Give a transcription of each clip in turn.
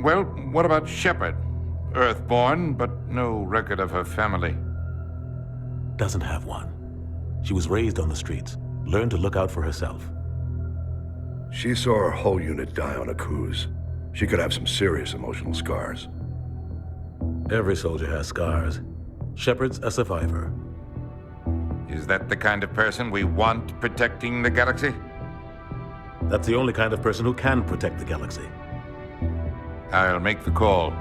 Well, what about Shepard? Earthborn, but no record of her family. Doesn't have one. She was raised on the streets, learned to look out for herself. She saw her whole unit die on a cruise. She could have some serious emotional scars. Every soldier has scars. Shepard's a survivor. Is that the kind of person we want protecting the galaxy? That's the only kind of person who can protect the galaxy. I'll make the call.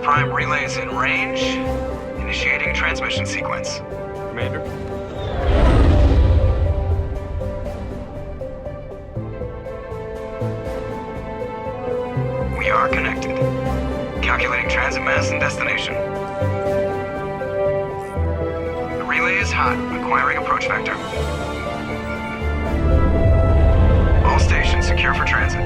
Prime relay is in range. Initiating a transmission sequence. Commander? We are connected. Calculating transit mass and destination. The relay is hot, acquiring approach vector. All stations secure for transit.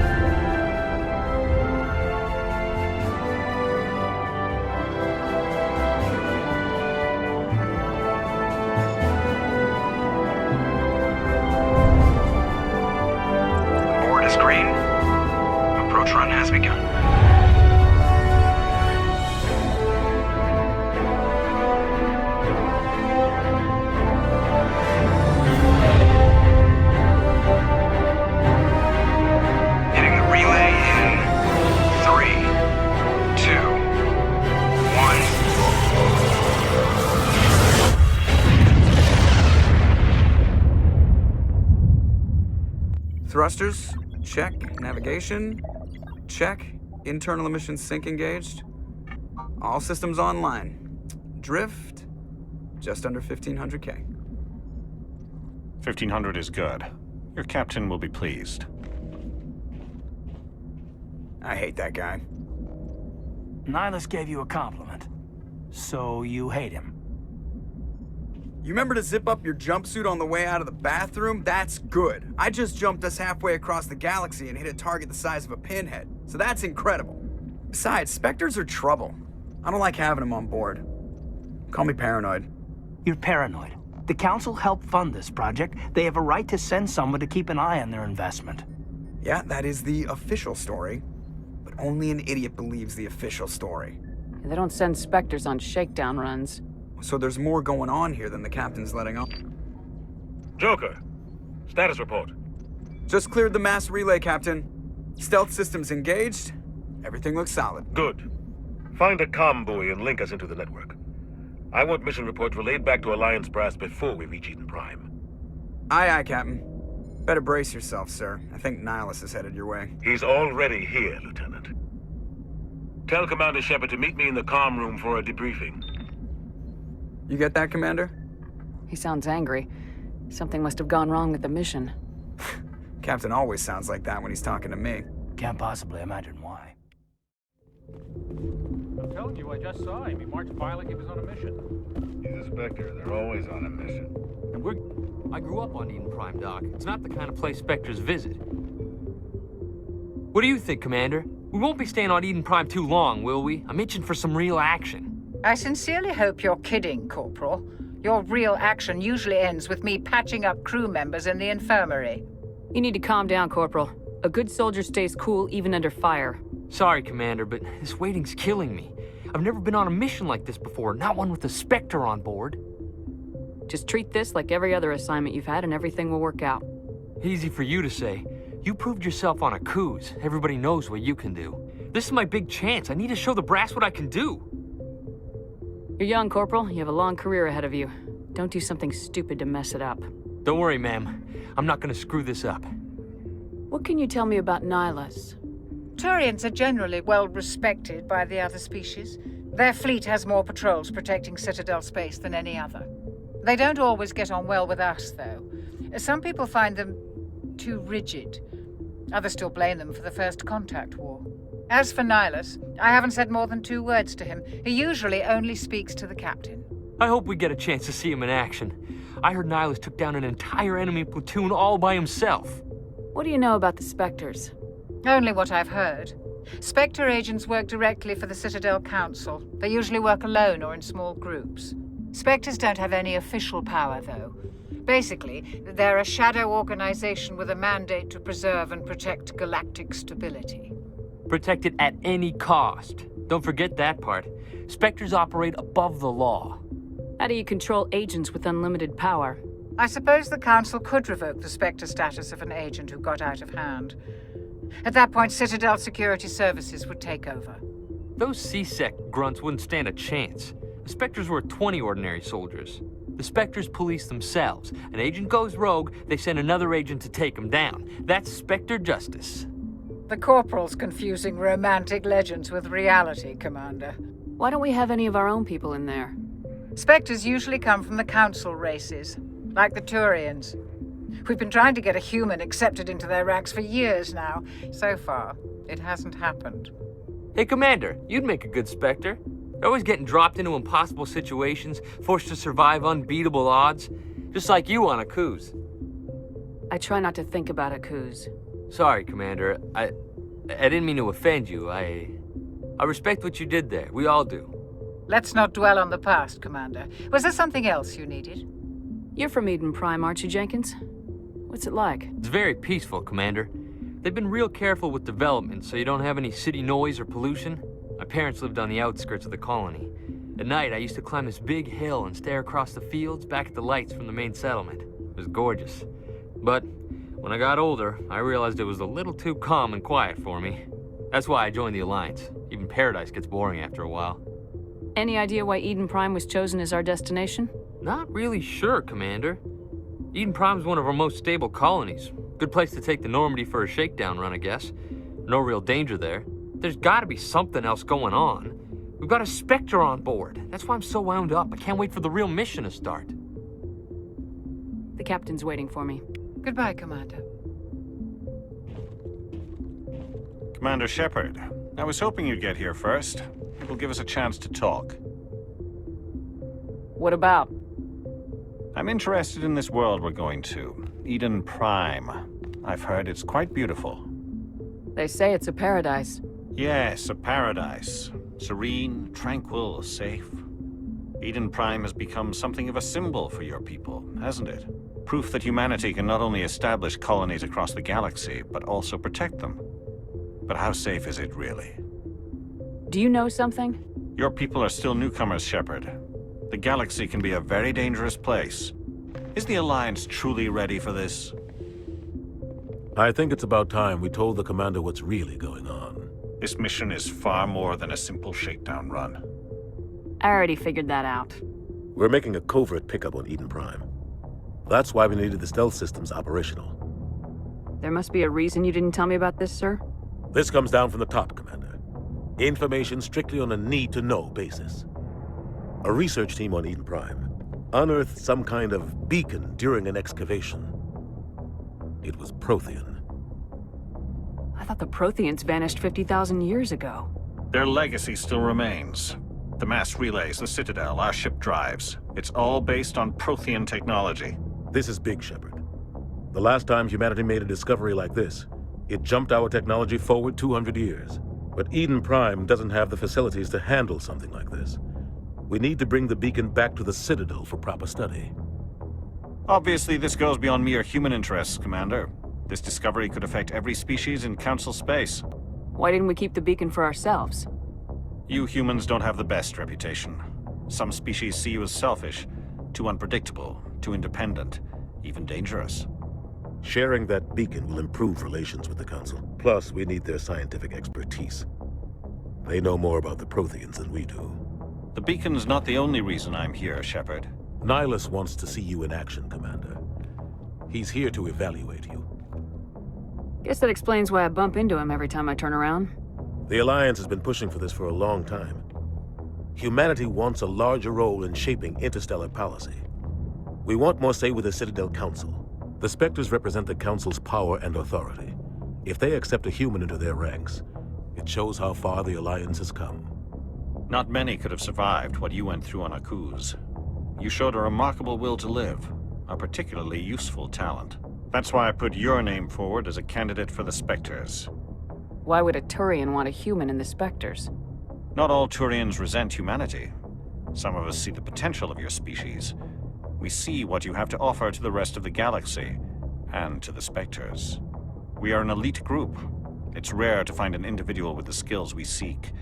Run has begun. Hitting the relay in 3, 2, 1. Thrusters, check. Navigation, check. Internal emissions sync engaged. All systems online. Drift, just under 1,500K. 1,500 is good. Your captain will be pleased. I hate that guy. Nihlus gave you a compliment. So you hate him. You remember to zip up your jumpsuit on the way out of the bathroom? That's good. I just jumped us halfway across the galaxy and hit a target the size of a pinhead. So that's incredible. Besides, Spectres are trouble. I don't like having them on board. Call me paranoid. You're paranoid. The Council helped fund this project. They have a right to send someone to keep an eye on their investment. Yeah, that is the official story. But only an idiot believes the official story. They don't send Spectres on shakedown runs. So there's more going on here than the captain's letting on. Joker, status report. Just cleared the mass relay, Captain. Stealth systems engaged. Everything looks solid. Good. Find a comm buoy and link us into the network. I want mission reports relayed back to Alliance brass before we reach Eden Prime. Aye, aye, Captain. Better brace yourself, sir. I think Nihlus is headed your way. He's already here, Lieutenant. Tell Commander Shepard to meet me in the comm room for a debriefing. You get that, Commander? He sounds angry. Something must have gone wrong with the mission. Captain always sounds like that when he's talking to me. Can't possibly imagine why. I'm telling you, I just saw him. He marched by like he was on a mission. He's a Spectre. They're always on a mission. And I grew up on Eden Prime, Doc. It's not the kind of place Spectres visit. What do you think, Commander? We won't be staying on Eden Prime too long, will we? I'm itching for some real action. I sincerely hope you're kidding, Corporal. Your real action usually ends with me patching up crew members in the infirmary. You need to calm down, Corporal. A good soldier stays cool even under fire. Sorry, Commander, but this waiting's killing me. I've never been on a mission like this before, not one with a Spectre on board. Just treat this like every other assignment you've had and everything will work out. Easy for you to say. You proved yourself on a cruise. Everybody knows what you can do. This is my big chance. I need to show the brass what I can do. You're young, Corporal. You have a long career ahead of you. Don't do something stupid to mess it up. Don't worry, ma'am. I'm not gonna screw this up. What can you tell me about Nihlus? Turians are generally well respected by the other species. Their fleet has more patrols protecting Citadel space than any other. They don't always get on well with us, though. Some people find them too rigid. Others still blame them for the First Contact War. As for Nihlus, I haven't said more than 2 words to him. He usually only speaks to the captain. I hope we get a chance to see him in action. I heard Nihlus took down an entire enemy platoon all by himself. What do you know about the Spectres? Only what I've heard. Spectre agents work directly for the Citadel Council. They usually work alone or in small groups. Spectres don't have any official power, though. Basically, they're a shadow organization with a mandate to preserve and protect galactic stability. Protect it at any cost. Don't forget that part. Spectres operate above the law. How do you control agents with unlimited power? I suppose the Council could revoke the Spectre status of an agent who got out of hand. At that point, Citadel Security Services would take over. Those C-Sec grunts wouldn't stand a chance. The Spectres were 20 ordinary soldiers. The Spectres police themselves. An agent goes rogue, they send another agent to take him down. That's Spectre justice. The Corporal's confusing romantic legends with reality, Commander. Why don't we have any of our own people in there? Spectres usually come from the Council races, like the Turians. We've been trying to get a human accepted into their ranks for years now. So far, it hasn't happened. Hey, Commander, you'd make a good Spectre. They're always getting dropped into impossible situations, forced to survive unbeatable odds. Just like you on a cruise. I try not to think about a cruise. Sorry, Commander. I didn't mean to offend you. I respect what you did there. We all do. Let's not dwell on the past, Commander. Was there something else you needed? You're from Eden Prime, aren't you, Jenkins? What's it like? It's very peaceful, Commander. They've been real careful with development, so you don't have any city noise or pollution. My parents lived on the outskirts of the colony. At night, I used to climb this big hill and stare across the fields back at the lights from the main settlement. It was gorgeous. But when I got older, I realized it was a little too calm and quiet for me. That's why I joined the Alliance. Even Paradise gets boring after a while. Any idea why Eden Prime was chosen as our destination? Not really sure, Commander. Eden Prime's one of our most stable colonies. Good place to take the Normandy for a shakedown run, I guess. No real danger there. There's gotta be something else going on. We've got a Spectre on board. That's why I'm so wound up. I can't wait for the real mission to start. The captain's waiting for me. Goodbye, Commander. Commander Shepard, I was hoping you'd get here first. It will give us a chance to talk. What about? I'm interested in this world we're going to, Eden Prime. I've heard it's quite beautiful. They say it's a paradise. Yes, a paradise. Serene, tranquil, safe. Eden Prime has become something of a symbol for your people, hasn't it? Proof that humanity can not only establish colonies across the galaxy, but also protect them. But how safe is it, really? Do you know something? Your people are still newcomers, Shepard. The galaxy can be a very dangerous place. Is the Alliance truly ready for this? I think it's about time we told the Commander what's really going on. This mission is far more than a simple shakedown run. I already figured that out. We're making a covert pickup on Eden Prime. That's why we needed the stealth systems operational. There must be a reason you didn't tell me about this, sir? This comes down from the top, Commander. Information strictly on a need-to-know basis. A research team on Eden Prime unearthed some kind of beacon during an excavation. It was Prothean. I thought the Protheans vanished 50,000 years ago. Their legacy still remains. The mass relays, the Citadel, our ship drives. It's all based on Prothean technology. This is big, Shepard. The last time humanity made a discovery like this, it jumped our technology forward 200 years. But Eden Prime doesn't have the facilities to handle something like this. We need to bring the beacon back to the Citadel for proper study. Obviously, this goes beyond mere human interests, Commander. This discovery could affect every species in Council space. Why didn't we keep the beacon for ourselves? You humans don't have the best reputation. Some species see you as selfish, too unpredictable, too independent, even dangerous. Sharing that beacon will improve relations with the Council. Plus, we need their scientific expertise. They know more about the Protheans than we do. The beacon's not the only reason I'm here, Shepard. Nihlus wants to see you in action, Commander. He's here to evaluate you. Guess that explains why I bump into him every time I turn around. The Alliance has been pushing for this for a long time. Humanity wants a larger role in shaping interstellar policy. We want more say with the Citadel Council. The Spectres represent the Council's power and authority. If they accept a human into their ranks, it shows how far the Alliance has come. Not many could have survived what you went through on Akuz. You showed a remarkable will to live, a particularly useful talent. That's why I put your name forward as a candidate for the Spectres. Why would a Turian want a human in the Spectres? Not all Turians resent humanity. Some of us see the potential of your species. We see what you have to offer to the rest of the galaxy, and to the Spectres. We are an elite group. It's rare to find an individual with the skills we seek.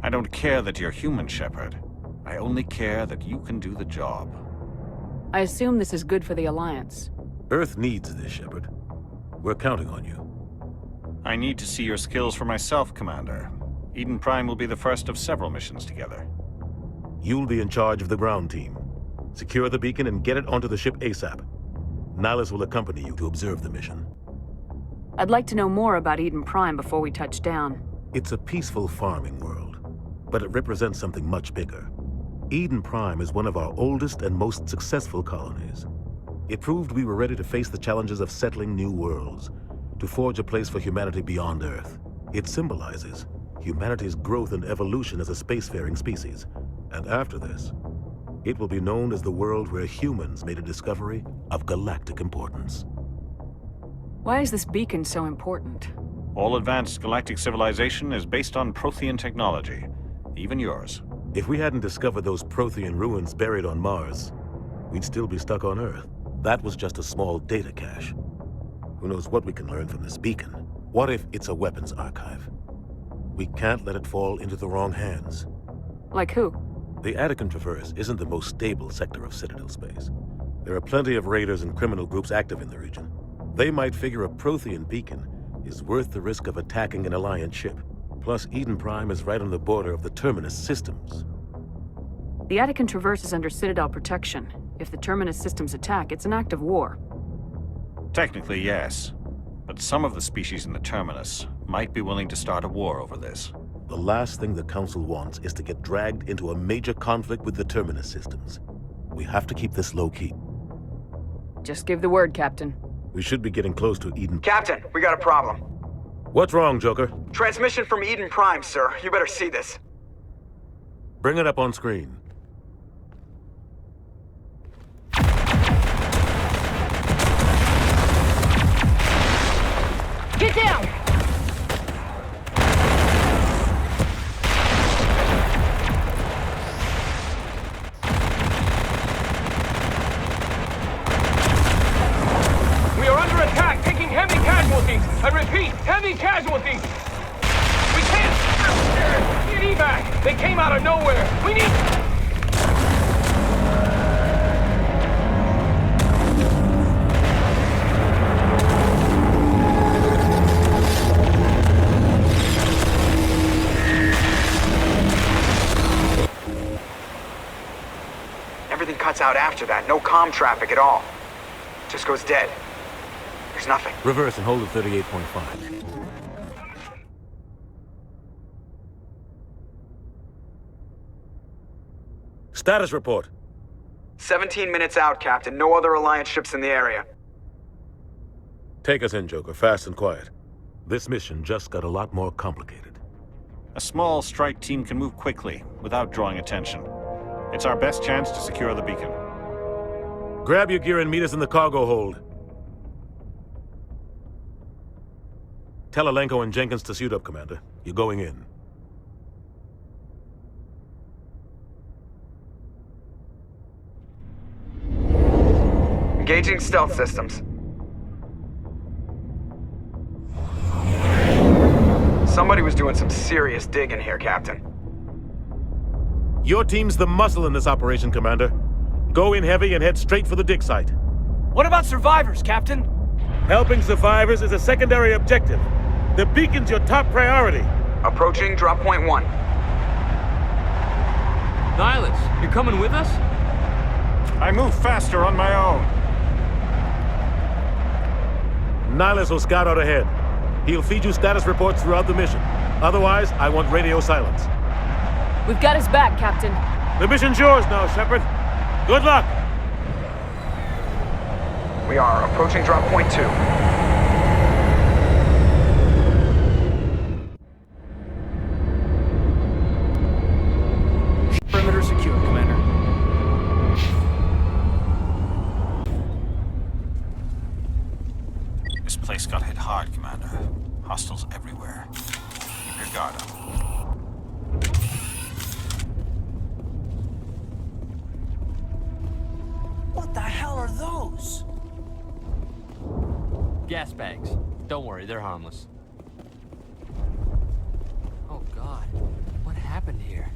I don't care that you're human, Shepard. I only care that you can do the job. I assume this is good for the Alliance. Earth needs this, Shepard. We're counting on you. I need to see your skills for myself, Commander. Eden Prime will be the first of several missions together. You'll be in charge of the ground team. Secure the beacon and get it onto the ship ASAP. Nihlus will accompany you to observe the mission. I'd like to know more about Eden Prime before we touch down. It's a peaceful farming world, but it represents something much bigger. Eden Prime is one of our oldest and most successful colonies. It proved we were ready to face the challenges of settling new worlds, to forge a place for humanity beyond Earth. It symbolizes humanity's growth and evolution as a spacefaring species. And after this, it will be known as the world where humans made a discovery of galactic importance. Why is this beacon so important? All advanced galactic civilization is based on Prothean technology, even yours. If we hadn't discovered those Prothean ruins buried on Mars, we'd still be stuck on Earth. That was just a small data cache. Who knows what we can learn from this beacon? What if it's a weapons archive? We can't let it fall into the wrong hands. Like who? The Attican Traverse isn't the most stable sector of Citadel space. There are plenty of raiders and criminal groups active in the region. They might figure a Prothean beacon is worth the risk of attacking an Alliance ship. Plus, Eden Prime is right on the border of the Terminus systems. The Attican Traverse is under Citadel protection. If the Terminus systems attack, it's an act of war. Technically, yes. But some of the species in the Terminus might be willing to start a war over this. The last thing the Council wants is to get dragged into a major conflict with the Terminus systems. We have to keep this low-key. Just give the word, Captain. We should be getting close to Eden. Captain, we got a problem. What's wrong, Joker? Transmission from Eden Prime, sir. You better see this. Bring it up on screen. Get down! We are under attack, taking heavy casualties. I repeat, heavy casualties. We can't get evac. They came out of nowhere. We need... Everything cuts out after that. No comm traffic at all. Just goes dead. There's nothing. Reverse and hold at 38.5. Status report. 17 minutes out, Captain. No other Alliance ships in the area. Take us in, Joker, fast and quiet. This mission just got a lot more complicated. A small strike team can move quickly, without drawing attention. It's our best chance to secure the beacon. Grab your gear and meet us in the cargo hold. Tell Alenko and Jenkins to suit up, Commander. You're going in. Engaging stealth systems. Somebody was doing some serious digging here, Captain. Your team's the muscle in this operation, Commander. Go in heavy and head straight for the dig site. What about survivors, Captain? Helping survivors is a secondary objective. The beacon's your top priority. Approaching drop point 1. Nihlus, you're coming with us? I move faster on my own. Nihlus will scout out ahead. He'll feed you status reports throughout the mission. Otherwise, I want radio silence. We've got his back, Captain. The mission's yours now, Shepard. Good luck! We are approaching drop point 2. Perimeter secure, Commander. This place got hit hard, Commander. Hostiles everywhere. Keep your guard up. What the hell are those? Gas bags. Don't worry, they're harmless. Oh God, what happened here?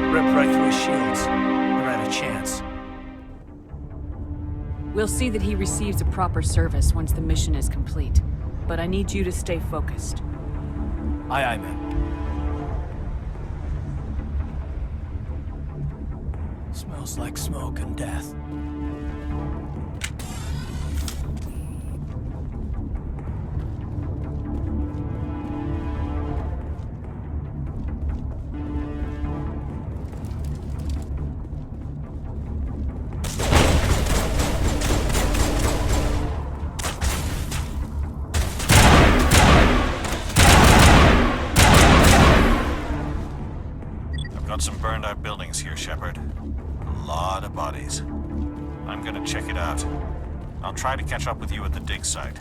Ripped right through his shields. Never had a chance. We'll see that he receives a proper service once the mission is complete. But I need you to stay focused. Aye, aye, ma'am. Smells like smoke and death. Got some burned out buildings here, Shepard. A lot of bodies. I'm gonna check it out. I'll try to catch up with you at the dig site.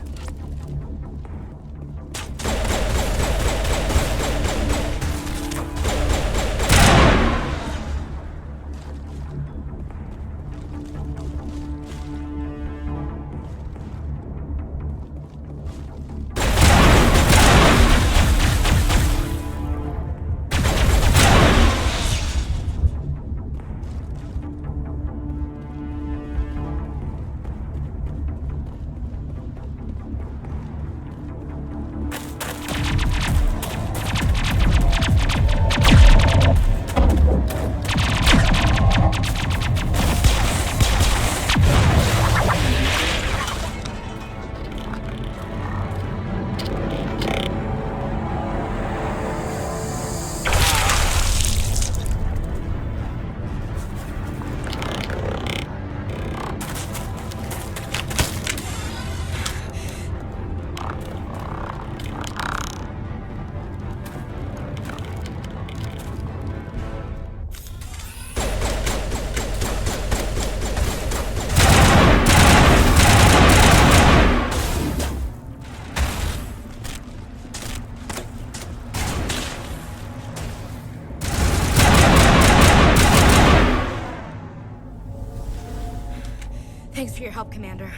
Thanks for your help, Commander.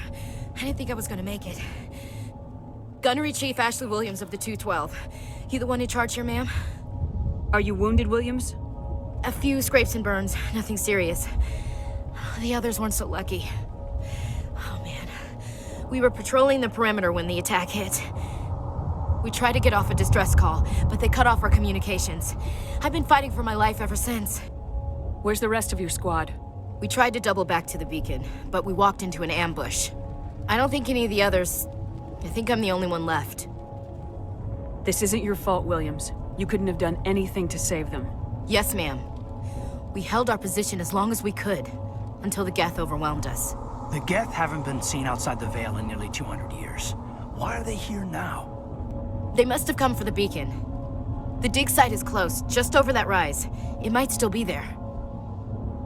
I didn't think I was gonna make it. Gunnery Chief Ashley Williams of the 212. You the one in charge here, ma'am? Are you wounded, Williams? A few scrapes and burns, nothing serious. The others weren't so lucky. Oh man. We were patrolling the perimeter when the attack hit. We tried to get off a distress call, but they cut off our communications. I've been fighting for my life ever since. Where's the rest of your squad? We tried to double back to the beacon, but we walked into an ambush. I don't think any of the others... I think I'm the only one left. This isn't your fault, Williams. You couldn't have done anything to save them. Yes, ma'am. We held our position as long as we could, until the Geth overwhelmed us. The Geth haven't been seen outside the Veil in nearly 200 years. Why are they here now? They must have come for the beacon. The dig site is close, just over that rise. It might still be there.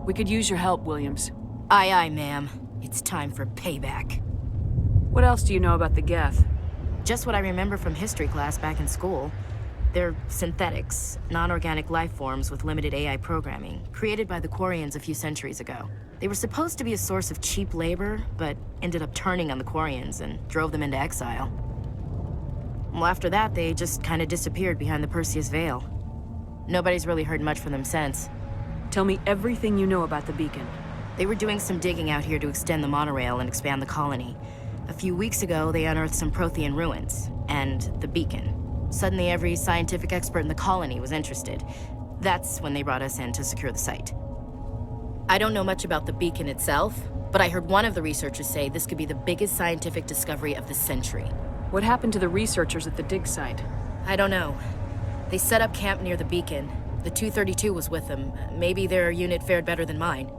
We could use your help, Williams. Aye, aye, ma'am. It's time for payback. What else do you know about the Geth? Just what I remember from history class back in school. They're synthetics, non-organic life forms with limited AI programming, created by the Quarians a few centuries ago. They were supposed to be a source of cheap labor, but ended up turning on the Quarians and drove them into exile. Well, after that, they just kind of disappeared behind the Perseus Veil. Nobody's really heard much from them since. Tell me everything you know about the beacon. They were doing some digging out here to extend the monorail and expand the colony. A few weeks ago, they unearthed some Prothean ruins, and the beacon. Suddenly, every scientific expert in the colony was interested. That's when they brought us in to secure the site. I don't know much about the beacon itself, but I heard one of the researchers say this could be the biggest scientific discovery of the century. What happened to the researchers at the dig site? I don't know. They set up camp near the beacon. The 232 was with them. Maybe their unit fared better than mine.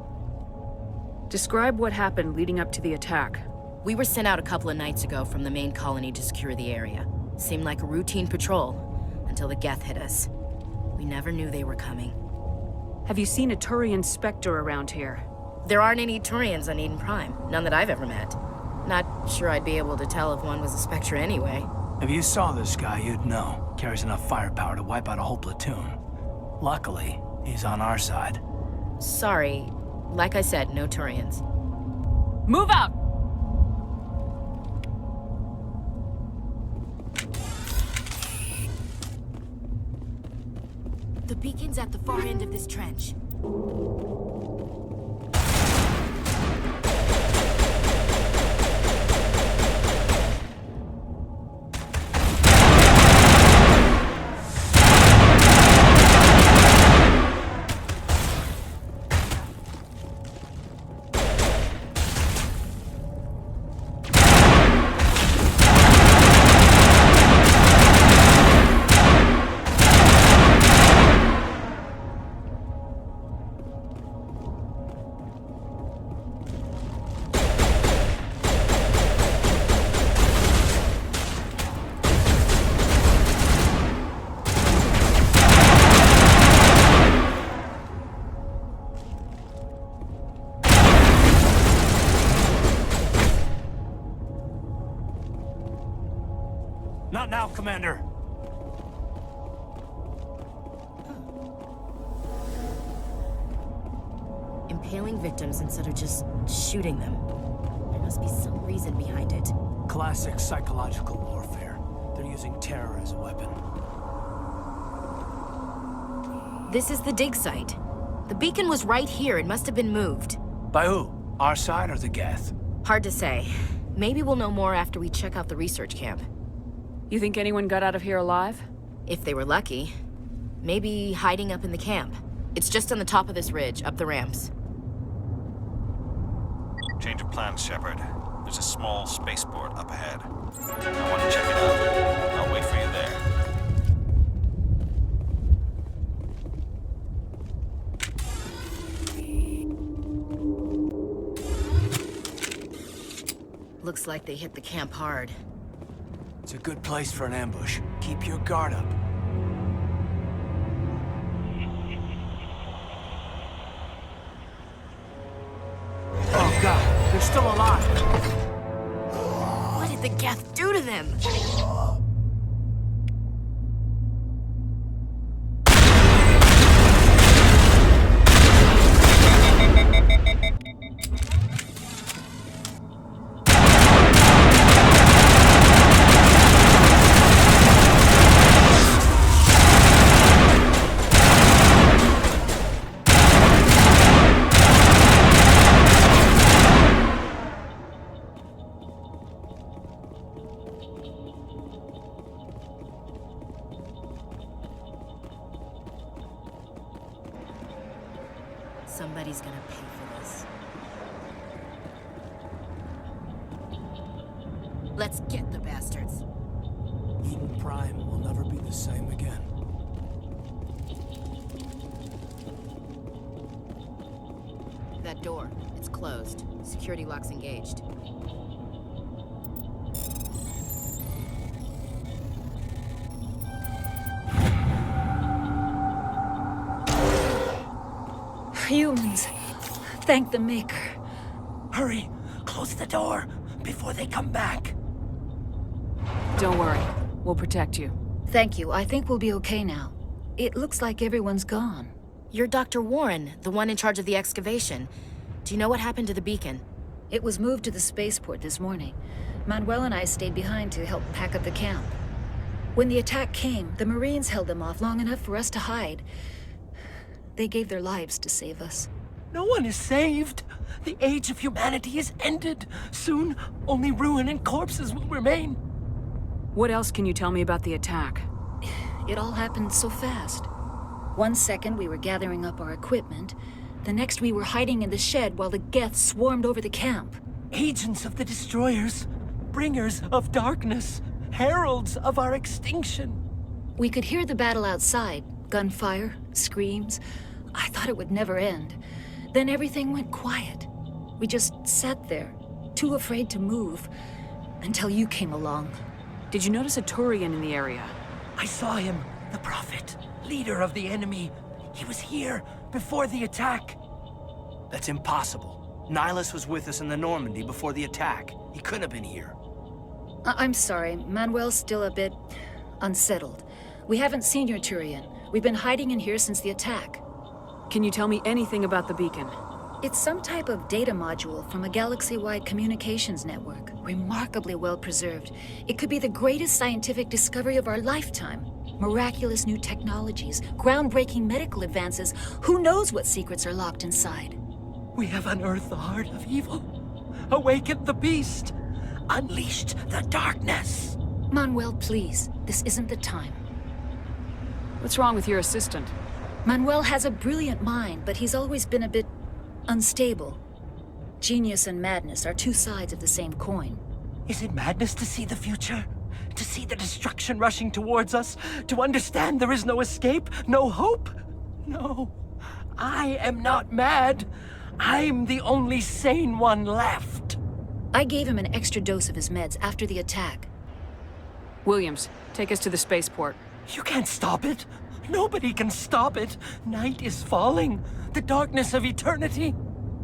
Describe what happened leading up to the attack. We were sent out a couple of nights ago from the main colony to secure the area. Seemed like a routine patrol, until the Geth hit us. We never knew they were coming. Have you seen a Turian Spectre around here? There aren't any Turians on Eden Prime. None that I've ever met. Not sure I'd be able to tell if one was a Spectre anyway. If you saw this guy, you'd know. Carries enough firepower to wipe out a whole platoon. Luckily, he's on our side. Sorry. Like I said, no Turians. Move out! The beacon's at the far end of this trench. Not now, Commander. Impaling victims instead of just shooting them. There must be some reason behind it. Classic psychological warfare. They're using terror as a weapon. This is the dig site. The beacon was right here. It must have been moved. By who? Our side or the Geth? Hard to say. Maybe we'll know more after we check out the research camp. You think anyone got out of here alive? If they were lucky. Maybe hiding up in the camp. It's just on the top of this ridge, up the ramps. Change of plans, Shepard. There's a small spaceport up ahead. I want to check it out. I'll wait for you there. Looks like they hit the camp hard. It's a good place for an ambush. Keep your guard up. Oh god, they're still alive! What did the Geth do to them? Somebody's gonna pay for this. Let's get the bastards. Eden Prime will never be the same again. That door, it's closed. Security lock's engaged. Humans. Thank the Maker. Hurry! Close the door before they come back. Don't worry. We'll protect you. Thank you. I think we'll be okay now. It looks like everyone's gone. You're Dr. Warren, the one in charge of the excavation. Do you know what happened to the beacon? It was moved to the spaceport this morning. Manuel and I stayed behind to help pack up the camp. When the attack came, the Marines held them off long enough for us to hide. They gave their lives to save us. No one is saved. The age of humanity is ended. Soon, only ruin and corpses will remain. What else can you tell me about the attack? It all happened so fast. 1 second we were gathering up our equipment. The next we were hiding in the shed while the Geth swarmed over the camp. Agents of the Destroyers, bringers of darkness, heralds of our extinction. We could hear the battle outside. Gunfire, screams. I thought it would never end. Then everything went quiet. We just sat there, too afraid to move, until you came along. Did you notice a Turian in the area? I saw him, the Prophet, leader of the enemy. He was here before the attack. That's impossible. Nihlus was with us in the Normandy before the attack. He couldn't have been here. I'm sorry, Manuel's still a bit unsettled. We haven't seen your Turian. We've been hiding in here since the attack. Can you tell me anything about the beacon? It's some type of data module from a galaxy-wide communications network. Remarkably well preserved. It could be the greatest scientific discovery of our lifetime. Miraculous new technologies, groundbreaking medical advances. Who knows what secrets are locked inside? We have unearthed the heart of evil, awakened the beast, unleashed the darkness. Manuel, please. This isn't the time. What's wrong with your assistant? Manuel has a brilliant mind, but he's always been a bit unstable. Genius and madness are two sides of the same coin. Is it madness to see the future? To see the destruction rushing towards us? To understand there is no escape? No hope? No. I am not mad. I'm the only sane one left. I gave him an extra dose of his meds after the attack. Williams, take us to the spaceport. You can't stop it. Nobody can stop it. Night is falling. The darkness of eternity.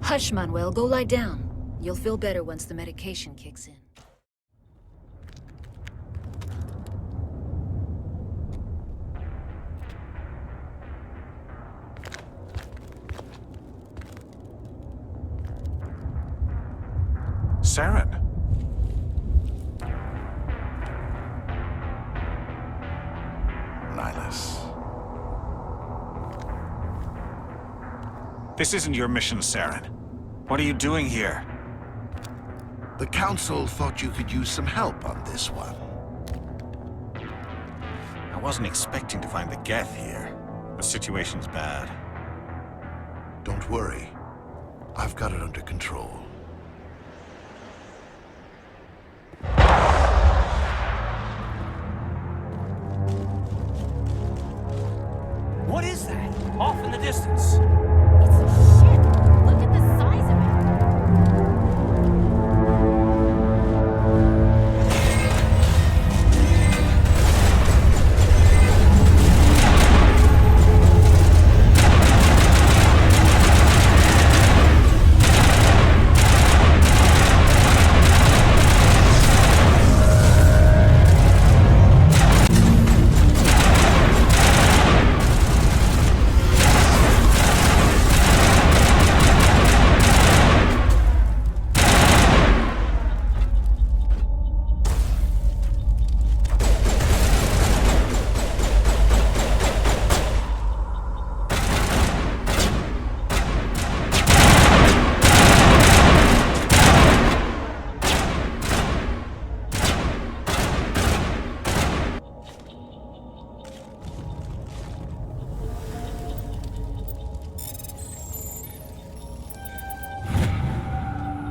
Hush, Manuel. Go lie down. You'll feel better once the medication kicks in. Saren. Nihlus. This isn't your mission, Saren. What are you doing here? The Council thought you could use some help on this one. I wasn't expecting to find the Geth here. The situation's bad. Don't worry. I've got it under control. What is that? Off in the distance.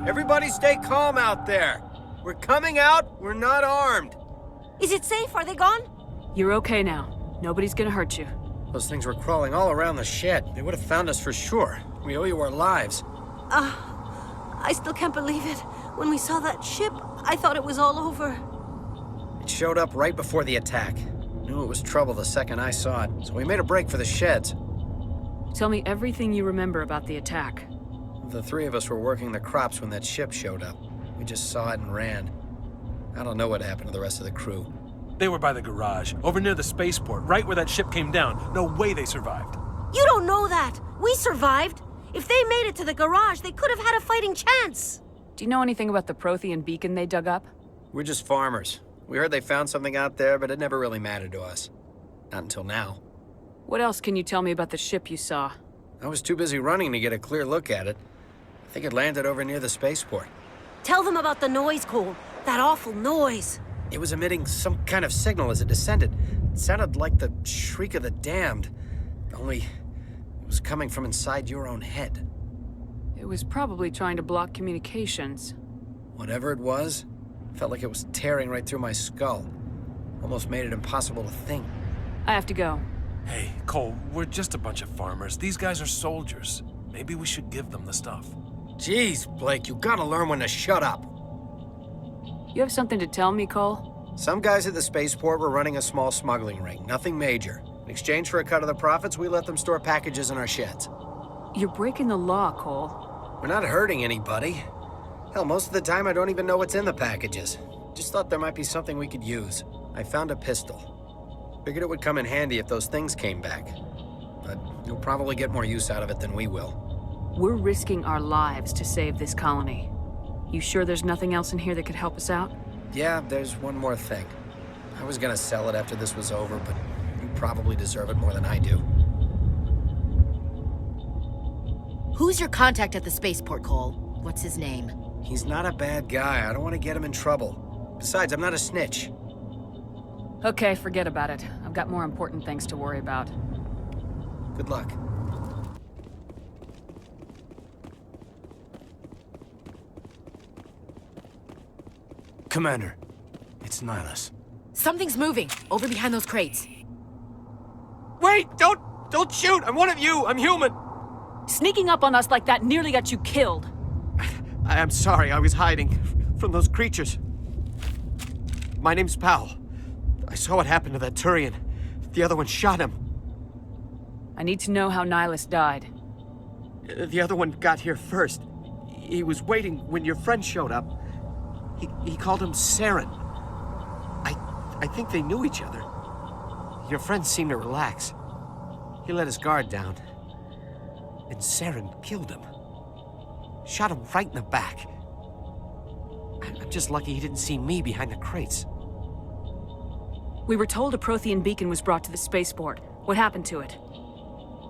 Everybody stay calm out there. We're coming out, we're not armed. Is it safe? Are they gone? You're okay now. Nobody's gonna hurt you. Those things were crawling all around the shed. They would have found us for sure. We owe you our lives. I still can't believe it. When we saw that ship, I thought it was all over. It showed up right before the attack. Knew it was trouble the second I saw it, so we made a break for the sheds. Tell me everything you remember about the attack. The three of us were working the crops when that ship showed up. We just saw it and ran. I don't know what happened to the rest of the crew. They were by the garage, over near the spaceport, right where that ship came down. No way they survived. You don't know that. We survived. If they made it to the garage, they could have had a fighting chance. Do you know anything about the Prothean beacon they dug up? We're just farmers. We heard they found something out there, but it never really mattered to us. Not until now. What else can you tell me about the ship you saw? I was too busy running to get a clear look at it. I think it landed over near the spaceport. Tell them about the noise, Cole. That awful noise. It was emitting some kind of signal as it descended. It sounded like the shriek of the damned. Only it was coming from inside your own head. It was probably trying to block communications. Whatever it was, felt like it was tearing right through my skull. Almost made it impossible to think. I have to go. Hey, Cole, we're just a bunch of farmers. These guys are soldiers. Maybe we should give them the stuff. Jeez, Blake, you gotta learn when to shut up. You have something to tell me, Cole? Some guys at the spaceport were running a small smuggling ring, nothing major. In exchange for a cut of the profits, we let them store packages in our sheds. You're breaking the law, Cole. We're not hurting anybody. Hell, most of the time I don't even know what's in the packages. Just thought there might be something we could use. I found a pistol. Figured it would come in handy if those things came back. But you'll probably get more use out of it than we will. We're risking our lives to save this colony. You sure there's nothing else in here that could help us out? Yeah, there's one more thing. I was gonna sell it after this was over, but you probably deserve it more than I do. Who's your contact at the spaceport, Cole? What's his name? He's not a bad guy. I don't want to get him in trouble. Besides, I'm not a snitch. Okay, forget about it. I've got more important things to worry about. Good luck. Commander, it's Nihlus. Something's moving, over behind those crates. Wait! Don't shoot! I'm one of you! I'm human! Sneaking up on us like that nearly got you killed. I'm sorry, I was hiding from those creatures. My name's Powell. I saw what happened to that Turian. The other one shot him. I need to know how Nihlus died. The other one got here first. He was waiting when your friend showed up. He called him Saren. I think they knew each other. Your friend seemed to relax. He let his guard down. And Saren killed him. Shot him right in the back. I'm just lucky he didn't see me behind the crates. We were told a Prothean beacon was brought to the spaceport. What happened to it?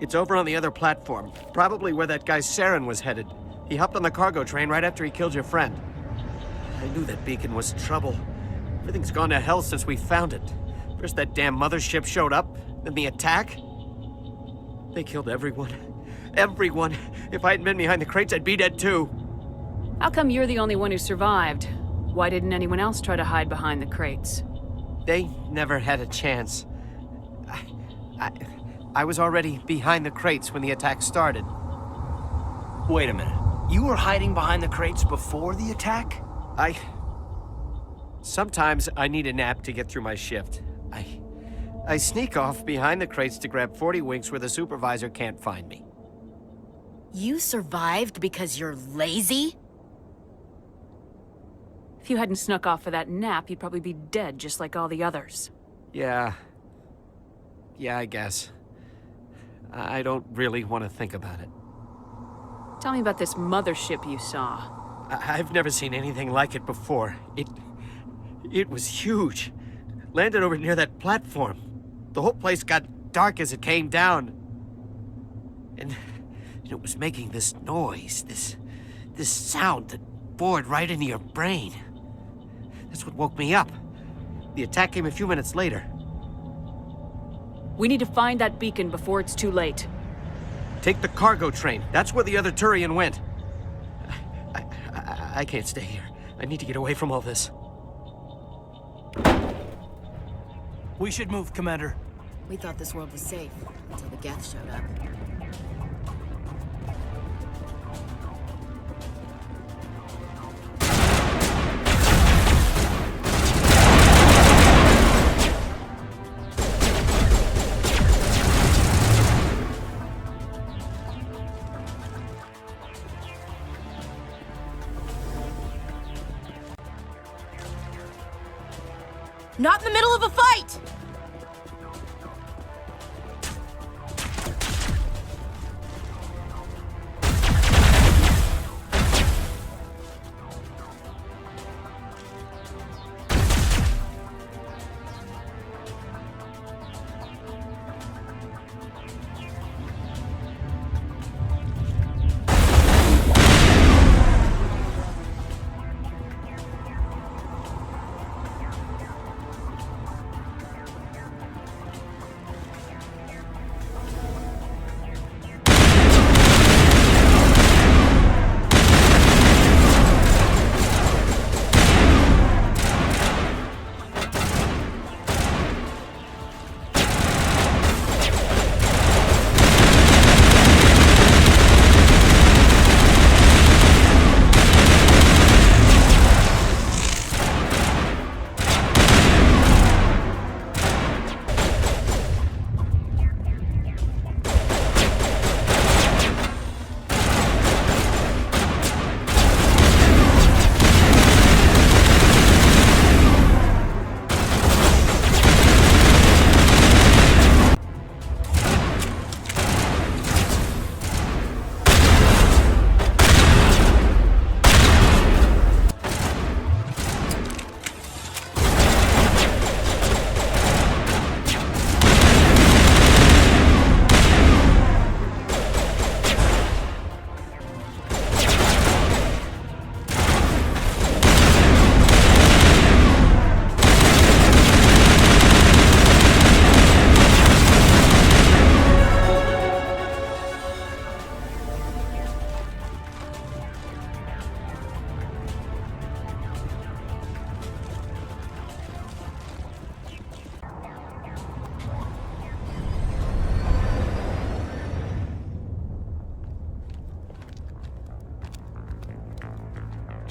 It's over on the other platform. Probably where that guy Saren was headed. He hopped on the cargo train right after he killed your friend. I knew that beacon was trouble. Everything's gone to hell since we found it. First that damn mothership showed up, then the attack. They killed everyone. Everyone. If I hadn't been behind the crates, I'd be dead too. How come you're the only one who survived? Why didn't anyone else try to hide behind the crates? They never had a chance. I was already behind the crates when the attack started. Wait a minute. You were hiding behind the crates before the attack? Sometimes I need a nap to get through my shift. I sneak off behind the crates to grab 40 winks where the supervisor can't find me. You survived because you're lazy? If you hadn't snuck off for that nap, you'd probably be dead just like all the others. Yeah, I guess. I don't really want to think about it. Tell me about this mothership you saw. I've never seen anything like it before. It was huge. Landed over near that platform. The whole place got dark as it came down. And it was making this noise, this sound that bored right into your brain. That's what woke me up. The attack came a few minutes later. We need to find that beacon before it's too late. Take the cargo train. That's where the other Turian went. I can't stay here. I need to get away from all this. We should move, Commander. We thought this world was safe until the Geth showed up. Not in the middle of a fight!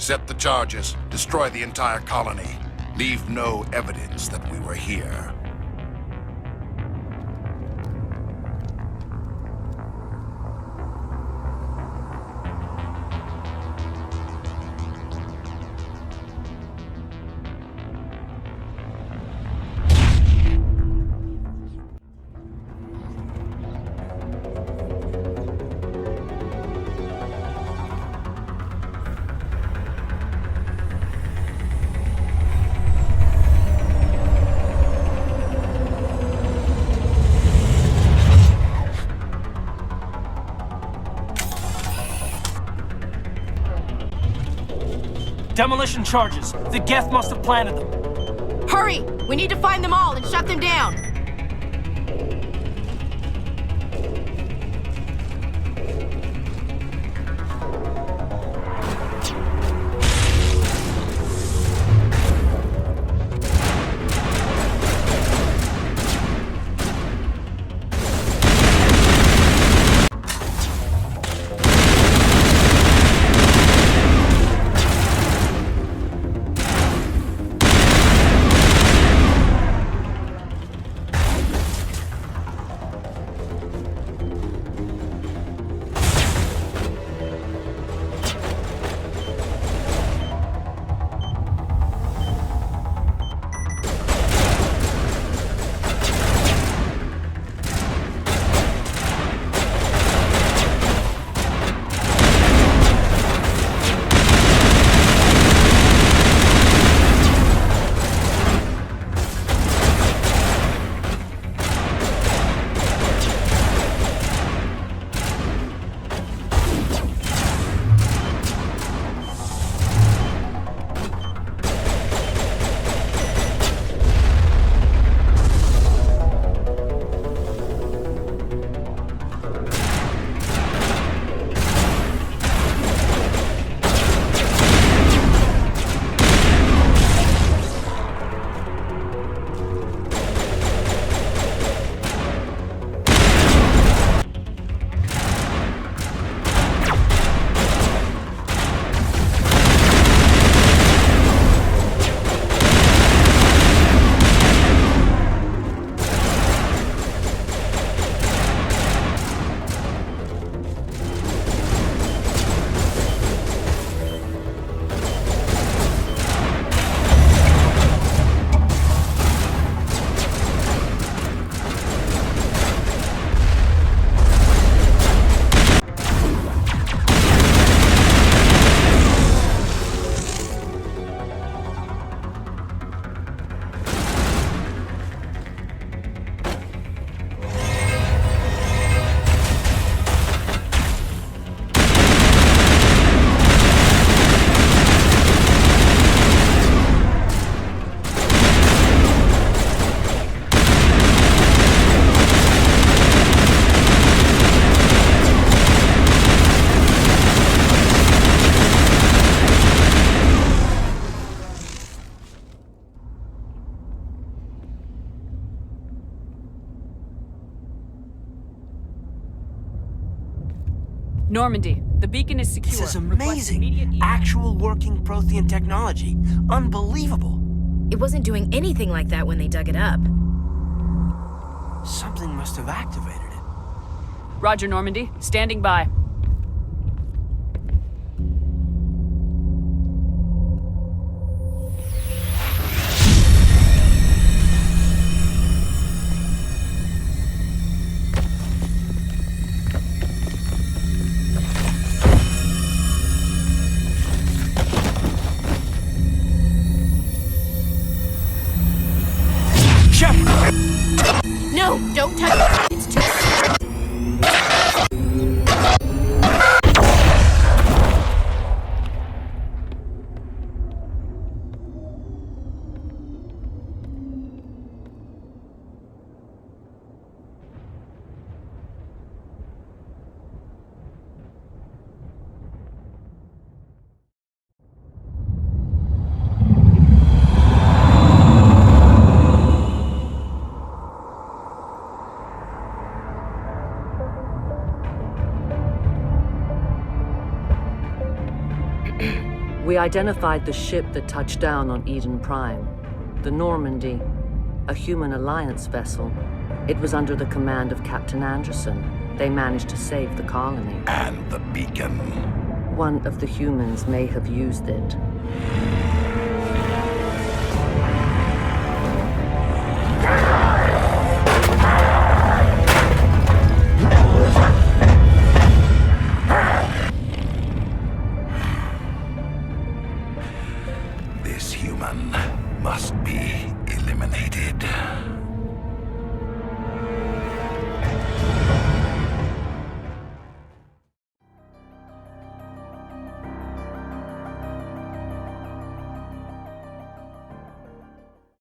Set the charges, destroy the entire colony. Leave no evidence that we were here. Demolition charges. The Geth must have planted them. Hurry! We need to find them all and shut them down! Normandy, the beacon is secure. This is Request immediate amazing. Actual working Prothean technology. Unbelievable. It wasn't doing anything like that when they dug it up. Something must have activated it. Roger, Normandy. Standing by. No, don't touch it. It's too... We identified the ship that touched down on Eden Prime, the Normandy, a human alliance vessel. It was under the command of Captain Anderson. They managed to save the colony. And the beacon. One of the humans may have used it. This human must be eliminated.